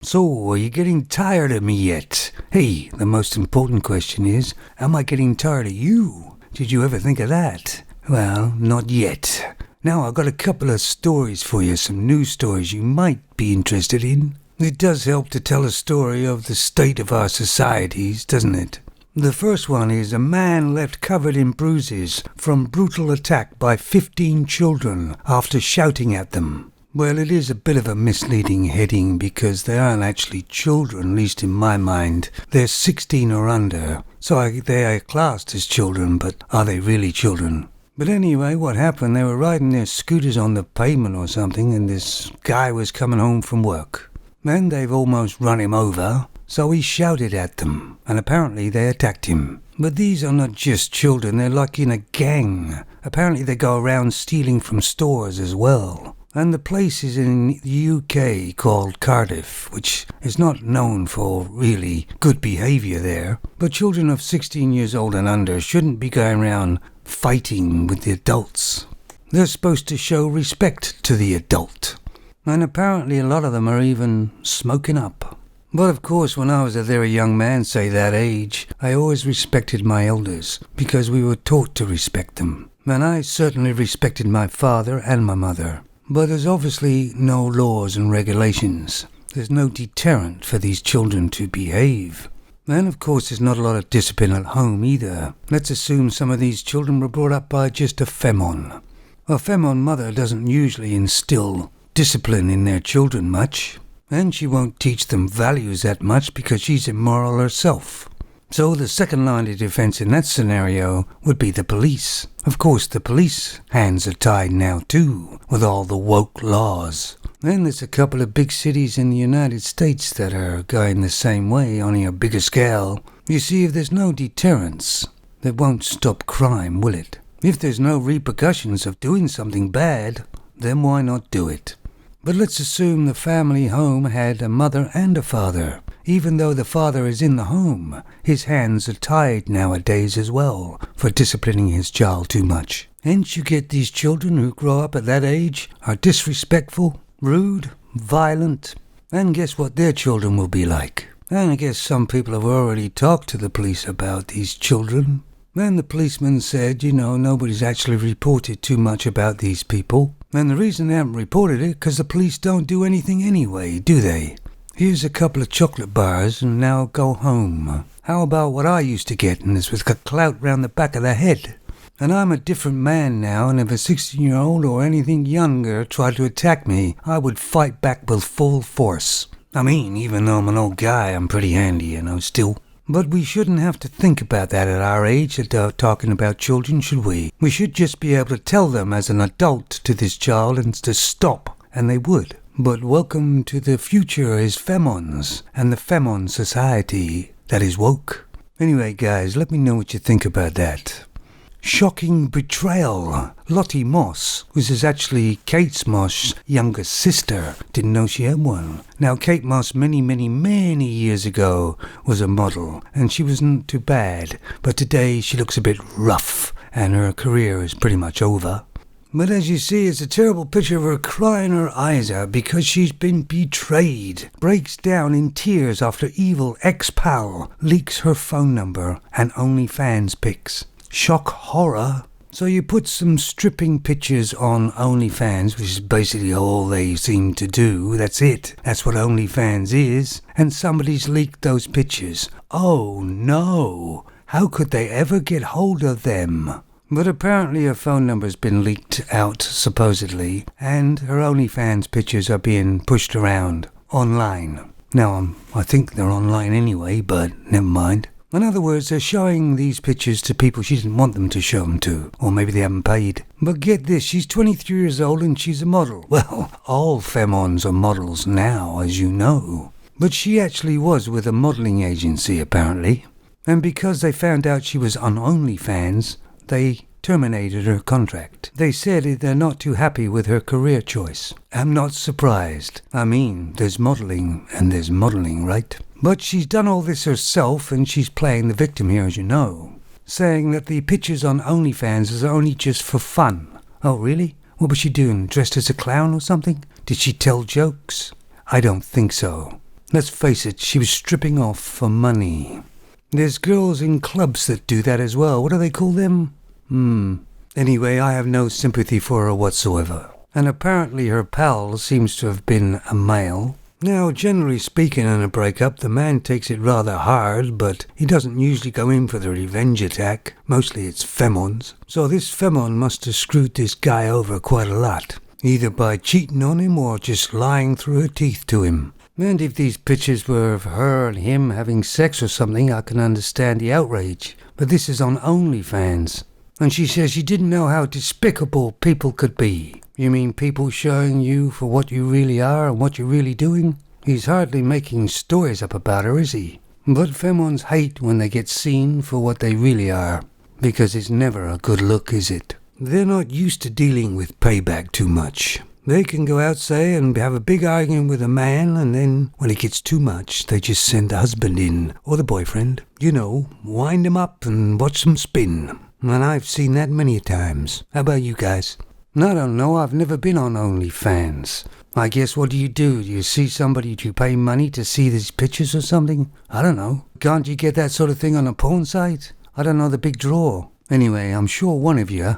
So, are you getting tired of me yet? Hey, the most important question is, am I getting tired of you? Did you ever think of that? Well, not yet. Now, I've got a couple of stories for you, some news stories you might be interested in. It does help to tell a story of the state of our societies, doesn't it? The first one is a man left covered in bruises from brutal attack by 15 children after shouting at them. Well, it is a bit of a misleading heading because they aren't actually children, at least in my mind. They're 16 or under, so they are classed as children, but are they really children? But anyway, what happened, they were riding their scooters on the pavement or something, and this guy was coming home from work. Then they've almost run him over, so he shouted at them, and apparently they attacked him. But these are not just children, they're like in a gang. Apparently they go around stealing from stores as well. And the place is in the UK called Cardiff, which is not known for really good behaviour there. But children of 16 years old and under shouldn't be going around fighting with the adults. They're supposed to show respect to the adult. And apparently a lot of them are even smoking up. But of course, when I was a very young man, say that age, I always respected my elders, because we were taught to respect them. And I certainly respected my father and my mother. But there's obviously no laws and regulations. There's no deterrent for these children to behave. And of course there's not a lot of discipline at home either. Let's assume some of these children were brought up by just a femon. A femon mother doesn't usually instill discipline in their children much. And she won't teach them values that much because she's immoral herself. So the second line of defense in that scenario would be the police. Of course, the police hands are tied now too, with all the woke laws. Then there's a couple of big cities in the United States that are going the same way, on a bigger scale. You see, if there's no deterrence, that won't stop crime, will it? If there's no repercussions of doing something bad, then why not do it? But let's assume the family home had a mother and a father. Even though the father is in the home, his hands are tied nowadays as well for disciplining his child too much. And you get these children who grow up at that age, are disrespectful, rude, violent, and guess what their children will be like? And I guess some people have already talked to the police about these children. And the policeman said, nobody's actually reported too much about these people. And the reason they haven't reported it, because the police don't do anything anyway, do they? Here's a couple of chocolate bars and now go home. How about what I used to get, and this with a clout round the back of the head? And I'm a different man now, and if a 16-year-old or anything younger tried to attack me, I would fight back with full force. I mean, even though I'm an old guy, I'm pretty handy, still. But we shouldn't have to think about that at our age, talking about children, should we? We should just be able to tell them as an adult to this child and to stop, and they would. But welcome to the future is femons, and the femon society that is woke. Anyway, guys, let me know what you think about that. Shocking betrayal. Lottie Moss, which is actually Kate Moss' younger sister. Didn't know she had one. Now, Kate Moss, many years ago, was a model, and she wasn't too bad. But today, she looks a bit rough, and her career is pretty much over. But as you see, it's a terrible picture of her crying her eyes out because she's been betrayed. Breaks down in tears after evil ex-pal leaks her phone number and OnlyFans pics. Shock horror. So you put some stripping pictures on OnlyFans, which is basically all they seem to do. That's it. That's what OnlyFans is. And somebody's leaked those pictures. Oh no! How could they ever get hold of them? But apparently her phone number's been leaked out, supposedly, and her OnlyFans pictures are being pushed around online. Now, I think they're online anyway, but never mind. In other words, they're showing these pictures to people she didn't want them to show them to, or maybe they haven't paid. But get this, she's 23 years old and she's a model. Well, all femons are models now, as you know. But she actually was with a modeling agency, apparently. And because they found out she was on OnlyFans, they terminated her contract. They said they're not too happy with her career choice. I'm not surprised. I mean, there's modeling and there's modeling, right? But she's done all this herself and she's playing the victim here, as you know. Saying that the pictures on OnlyFans are only just for fun. Oh, really? What was she doing? Dressed as a clown or something? Did she tell jokes? I don't think so. Let's face it, she was stripping off for money. There's girls in clubs that do that as well. What do they call them? Anyway, I have no sympathy for her whatsoever. And apparently her pal seems to have been a male. Now, generally speaking, in a breakup, the man takes it rather hard, but he doesn't usually go in for the revenge attack. Mostly it's femons. So this femon must have screwed this guy over quite a lot, either by cheating on him or just lying through her teeth to him. And if these pictures were of her and him having sex or something, I can understand the outrage. But this is on OnlyFans. And she says she didn't know how despicable people could be. You mean people showing you for what you really are and what you're really doing? He's hardly making stories up about her, is he? But femons hate when they get seen for what they really are, because it's never a good look, is it? They're not used to dealing with payback too much. They can go out, say, and have a big argument with a man, and then, when it gets too much, they just send the husband in, or the boyfriend. You know, wind them up and watch them spin. And I've seen that many times. How about you guys? I don't know, I've never been on OnlyFans. I guess what do? Do you see somebody, do you pay money to see these pictures or something? I don't know. Can't you get that sort of thing on a porn site? I don't know the big draw. Anyway, I'm sure one of you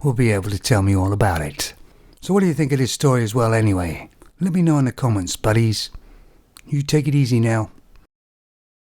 will be able to tell me all about it. So what do you think of this story as well anyway? Let me know in the comments, buddies. You take it easy now.